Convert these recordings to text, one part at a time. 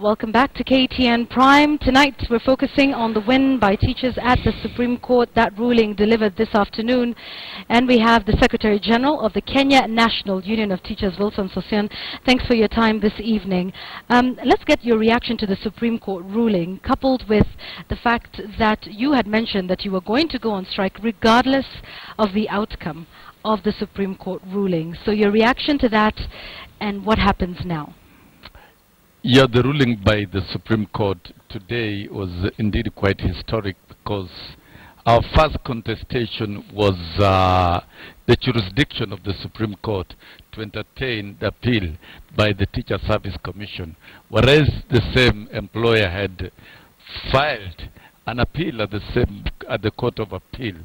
Welcome back to KTN Prime. Tonight we're focusing on the win by teachers at the Supreme Court, that ruling delivered this afternoon. And we have the Secretary General of the Kenya National Union of Teachers, Wilson Sossion. Thanks for your time this evening. Let's get your reaction to the Supreme Court ruling, coupled with the fact that you had mentioned that you were going to go on strike regardless of the outcome of the Supreme Court ruling. So your reaction to that and what happens now? Yeah, the ruling by the Supreme Court today was indeed quite historic, because our first contestation was the jurisdiction of the Supreme Court to entertain the appeal by the Teacher Service Commission, whereas the same employer had filed an appeal at the Court of Appeal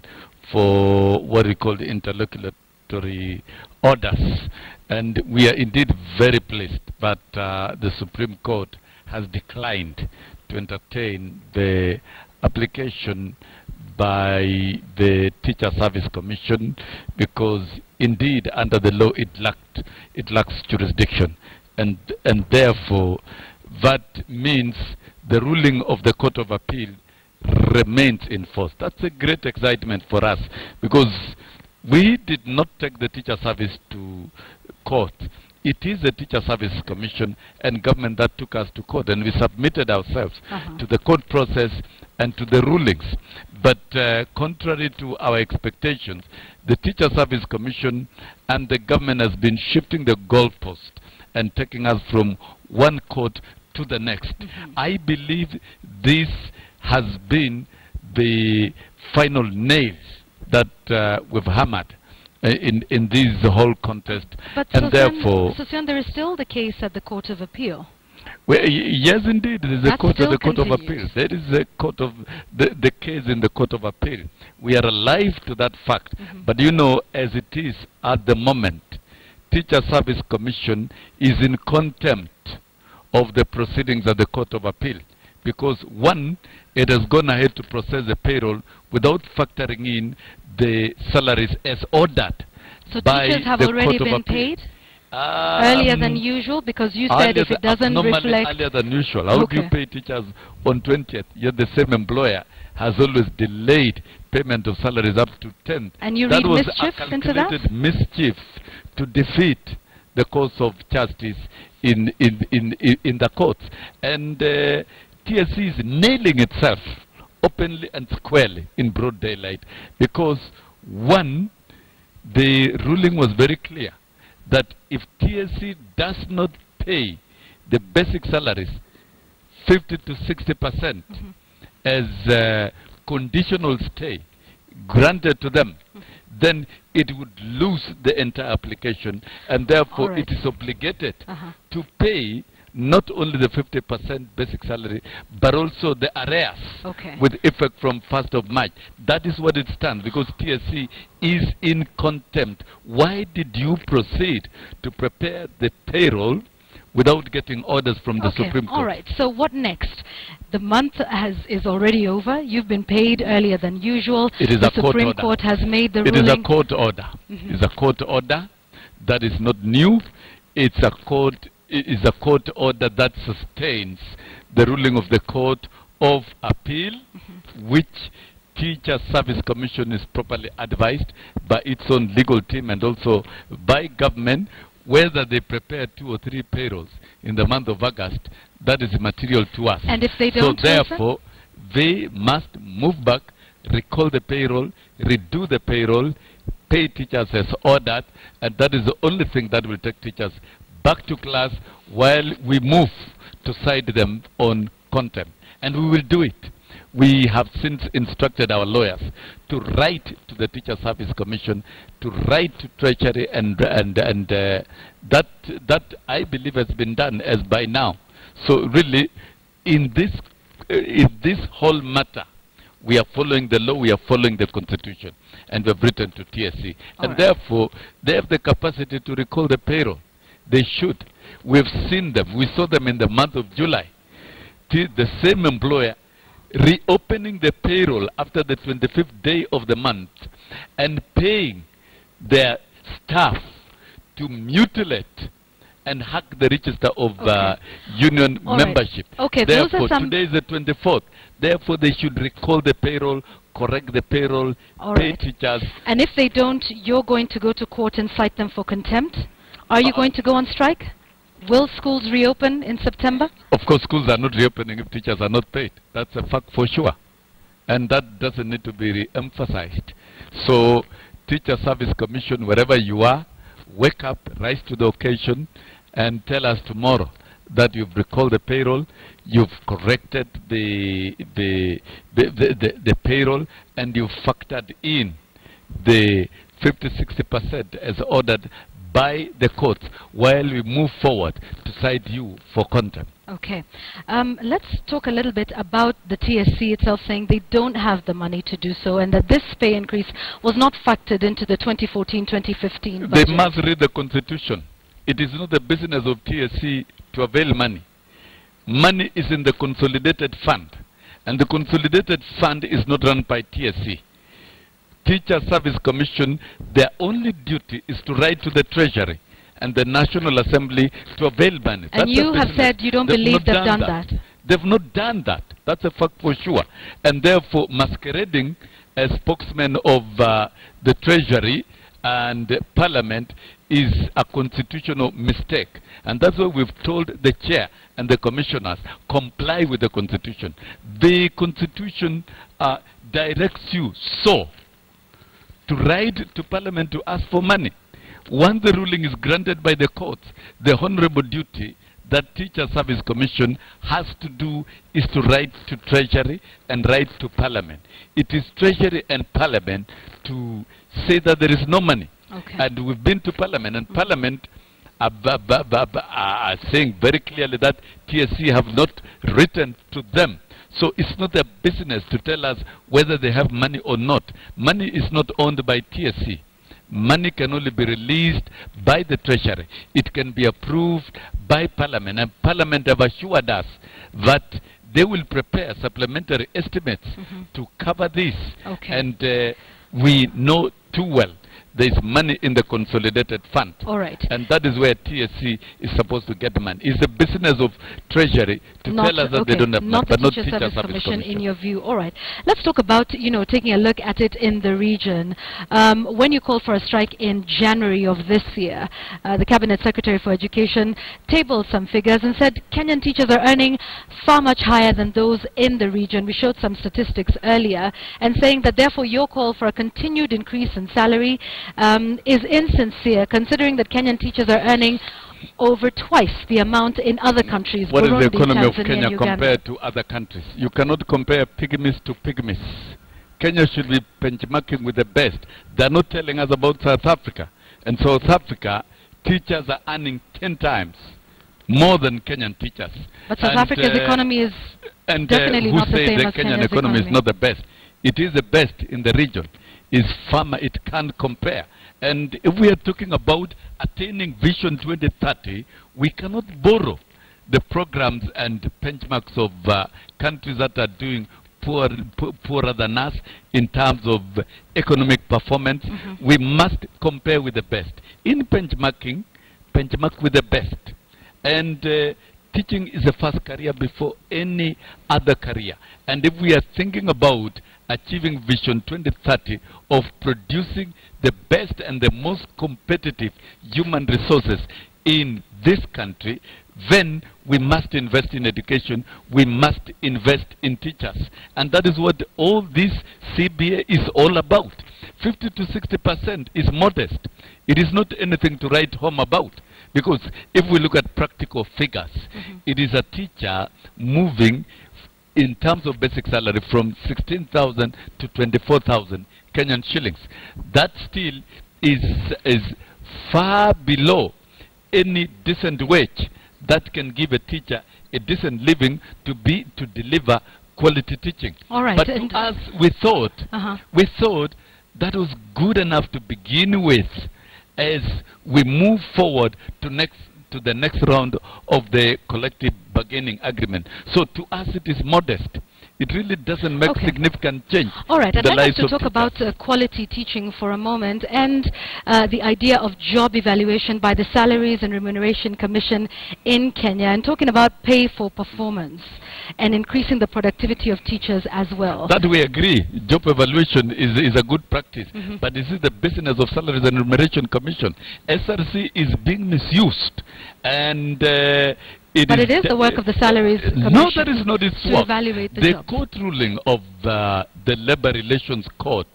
for what we call the interlocutory orders. And we are indeed very pleased that the Supreme Court has declined to entertain the application by the Teacher Service Commission, because indeed under the law it lacks jurisdiction, and therefore that means the ruling of the Court of Appeal remains in force. That's a great excitement for us, because we did not take the Teacher Service to court. It is the Teacher Service Commission and government that took us to court, and we submitted ourselves to the court process and to the rulings. But contrary to our expectations, the Teacher Service Commission and the government has been shifting the goalpost and taking us from one court to the next. I believe this has been the final nails that we've hammered in this whole contest. But and therefore, Sossion, there is still the case at the Court of Appeal. Well, yes, indeed, there is a court at the Court of Appeal. There is a court of the case in the Court of Appeal. We are alive to that fact. But you know, as it is at the moment, Teacher Service Commission is in contempt of the proceedings at the Court of Appeal, because one, it has gone ahead to process the payroll without factoring in the salaries as ordered. So teachers have already been paid earlier than usual, because you said if it doesn't reflect... Earlier than usual. How do you pay teachers on 20th? Yet the same employer has always delayed payment of salaries up to 10th. And you read mischief into that? That was a calculated mischief to defeat the cause of justice in the courts. And TSC is nailing itself openly and squarely in broad daylight, because one, the ruling was very clear that if TSC does not pay the basic salaries 50 to 60% as conditional stay granted to them, then it would lose the entire application, and therefore it is obligated to pay not only the 50% basic salary, but also the arrears with effect from 1st of March. That is what it stands, because TSC is in contempt. Why did you proceed to prepare the payroll without getting orders from the Supreme Court? All right, so what next? The month is already over. You've been paid earlier than usual. It is the a court Supreme order. Court has made the ruling. It is a court order. It is a court order that is not new. It's a court order that sustains the ruling of the Court of Appeal, which Teacher Service Commission is properly advised by its own legal team and also by government. Whether they prepare 2 or 3 payrolls in the month of August, that is material to us. And if they don't, so therefore, they must move back, recall the payroll, redo the payroll, pay teachers as ordered, and that is the only thing that will take teachers back to class, while we move to side them on contempt. And we will do it. We have since instructed our lawyers to write to the Teacher Service Commission, to write to Treasury, and that I believe has been done as by now. So really, in this whole matter, we are following the law, we are following the Constitution, and we have written to TSC. And therefore, they have the capacity to recall the payroll. They should. We've seen them. We saw them in the month of July. The same employer reopening the payroll after the 25th day of the month and paying their staff to mutilate and hack the register of union membership. Okay, Therefore, those are some... today is the 24th. Therefore, they should recall the payroll, correct the payroll, pay teachers. And if they don't, you're going to go to court and cite them for contempt? Are you going to go on strike? Will schools reopen in September? Of course, schools are not reopening if teachers are not paid. That's a fact for sure. And that doesn't need to be re-emphasized. So, Teacher Service Commission, wherever you are, wake up, rise to the occasion, and tell us tomorrow that you've recalled the payroll, you've corrected the payroll, and you've factored in the 50-60% as ordered by the courts while we move forward to cite you for contempt. Okay. Let's talk a little bit about the TSC itself, saying they don't have the money to do so and that this pay increase was not factored into the 2014-2015 budget. They must read the Constitution. It is not the business of TSC to avail money. Money is in the Consolidated Fund, and the Consolidated Fund is not run by TSC. Teacher Service Commission, their only duty is to write to the Treasury and the National Assembly to avail money. And you have said you don't believe they've done that. They've not done that. That's a fact for sure. And therefore, masquerading as spokesman of the Treasury and Parliament is a constitutional mistake. And that's why we've told the chair and the commissioners, comply with the Constitution. The Constitution directs you to write to Parliament to ask for money. Once the ruling is granted by the courts, the honorable duty that Teacher Service Commission has to do is to write to Treasury and write to Parliament. It is Treasury and Parliament to say that there is no money. Okay. And we've been to Parliament, and Parliament are saying very clearly that TSC have not written to them. So it's not their business to tell us whether they have money or not. Money is not owned by TSC. Money can only be released by the Treasury. It can be approved by Parliament, and Parliament have assured us that they will prepare supplementary estimates to cover this. Okay. And we know too well there is money in the Consolidated Fund. All right. And that is where TSC is supposed to get money. It's the business of Treasury to tell us that they don't have money, but not Teacher Service Commission. In your view. All right. Let's talk about, taking a look at it in the region. When you called for a strike in January of this year, the Cabinet Secretary for Education tabled some figures and said Kenyan teachers are earning far much higher than those in the region. We showed some statistics earlier, and saying that therefore your call for a continued increase in salary is insincere, considering that Kenyan teachers are earning over twice the amount in other countries. What Burundi, is the economy of Tanzania, Kenya Uganda, compared to other countries? You cannot compare pygmies to pygmies. Kenya should be benchmarking with the best. They're not telling us about South Africa. And South Africa, teachers are earning 10 times more than Kenyan teachers. But South Africa's economy is definitely not the same as Kenyan economy is not the best. It is the best in the region. Is farmer, it can't compare. And if we are talking about attaining Vision 2030, we cannot borrow the programs and benchmarks of countries that are doing poorer than us in terms of economic performance. We must compare with the best. In benchmarking, benchmark with the best. And teaching is the first career before any other career. And if we are thinking about achieving Vision 2030 of producing the best and the most competitive human resources in this country, then we must invest in education, we must invest in teachers. And that is what all this CBA is all about. 50 to 60% is modest. It is not anything to write home about. Because if we look at practical figures, it is a teacher moving in terms of basic salary from 16,000 to 24,000 Kenyan shillings. That still is far below any decent wage that can give a teacher a decent living to deliver quality teaching. All right. But to us, we thought that was good enough to begin with as we move forward to the next round of the collective bargaining agreement. So to us it is modest. it really doesn't make Okay. significant change. All right, in I'd the like us lives to of talk teachers. about quality teaching for a moment, and the idea of job evaluation by the Salaries and Remuneration Commission in Kenya, and talking about pay for performance and increasing the productivity of teachers as well. That we agree. Job evaluation is a good practice. But this is the business of Salaries and Remuneration Commission. SRC is being misused. And But it is the work of the Salaries Commission. No, that is not its to work. evaluate the The jobs. court ruling of the Labor Relations Court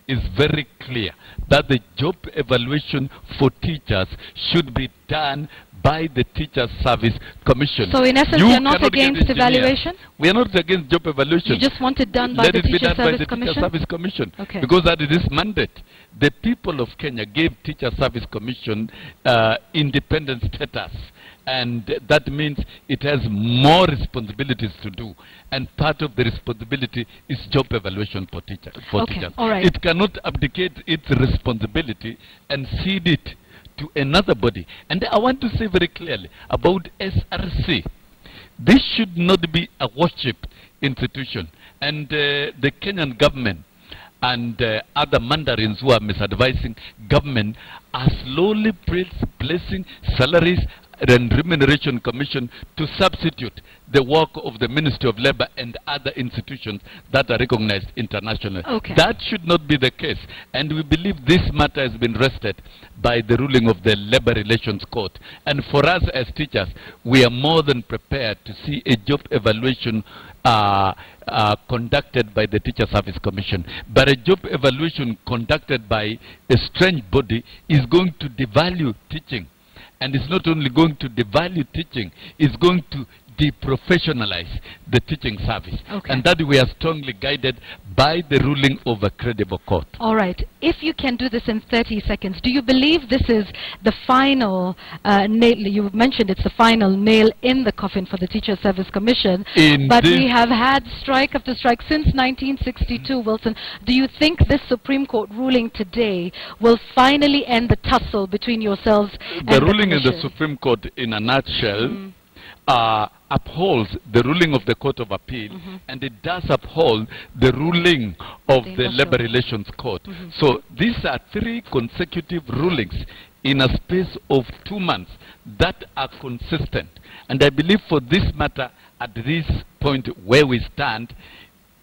is very clear that the job evaluation for teachers should be done by the Teachers Service Commission. So in essence, you're not against evaluation? We are not against job evaluation. You just want it done by Let the it be Teachers done by Service the Commission? Teacher Service Commission. Okay. Because that is its mandate. The people of Kenya gave Teacher Service Commission independent status. And that means it has more responsibilities to do. And part of the responsibility is job evaluation for teachers. Okay, all right. It cannot abdicate its responsibility and cede it to another body. And I want to say very clearly about SRC. This should not be a worship institution. And the Kenyan government and other mandarins who are misadvising government are slowly placing Salaries and Remuneration Commission to substitute the work of the Ministry of Labor and other institutions that are recognized internationally. Okay. That should not be the case. And we believe this matter has been rested by the ruling of the Labor Relations Court. And for us as teachers, we are more than prepared to see a job evaluation conducted by the Teacher Service Commission. But a job evaluation conducted by a strange body is going to devalue teaching. And it's not only going to devalue teaching, it's going to deprofessionalize the teaching service. Okay. And that we are strongly guided by the ruling of a credible court. All right. If you can do this in 30 seconds, do you believe this is the final nail? You mentioned it's the final nail in the coffin for the Teacher Service Commission. But we have had strike after strike since 1962, Wilson. Do you think this Supreme Court ruling today will finally end the tussle between yourselves and the ruling in the Commission? Supreme Court, in a nutshell, upholds the ruling of the Court of Appeal, and it does uphold the ruling of the Labor Relations Court. So these are 3 consecutive rulings in a space of 2 months that are consistent. And I believe for this matter, at this point where we stand,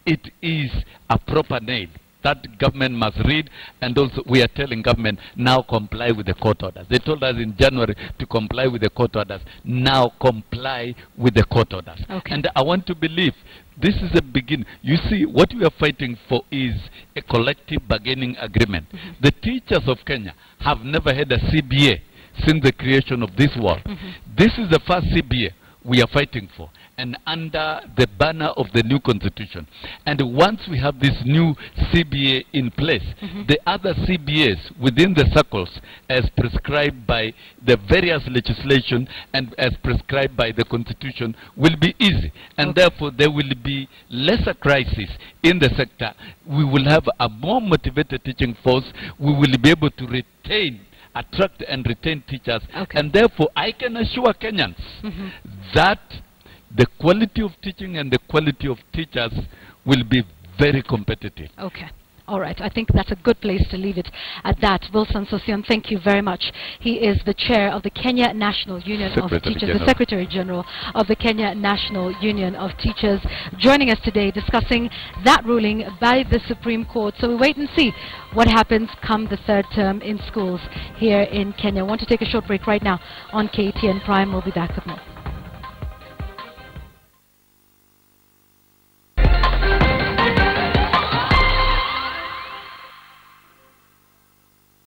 it is a proper nail that government must read, and also we are telling government now comply with the court orders. They told us in January to comply with the court orders. Now comply with the court orders. Okay. And I want to believe this is a beginning. You see, what we are fighting for is a collective bargaining agreement. The teachers of Kenya have never had a CBA since the creation of this world. This is the first CBA we are fighting for, and under the banner of the new constitution. And once we have this new CBA in place, the other CBAs within the circles, as prescribed by the various legislation and as prescribed by the constitution, will be easy. And therefore there will be lesser crisis in the sector. We will have a more motivated teaching force. We will be able to attract and retain teachers. And therefore I can assure Kenyans that the quality of teaching and the quality of teachers will be very competitive. Okay. All right. I think that's a good place to leave it at that. Wilson Sossion, thank you very much. He is the chair of the Kenya National Union of Teachers, the Secretary General of the Kenya National Union of Teachers, joining us today discussing that ruling by the Supreme Court. So we wait and see what happens come the 3rd term in schools here in Kenya. I want to take a short break right now on KTN Prime. We'll be back with more.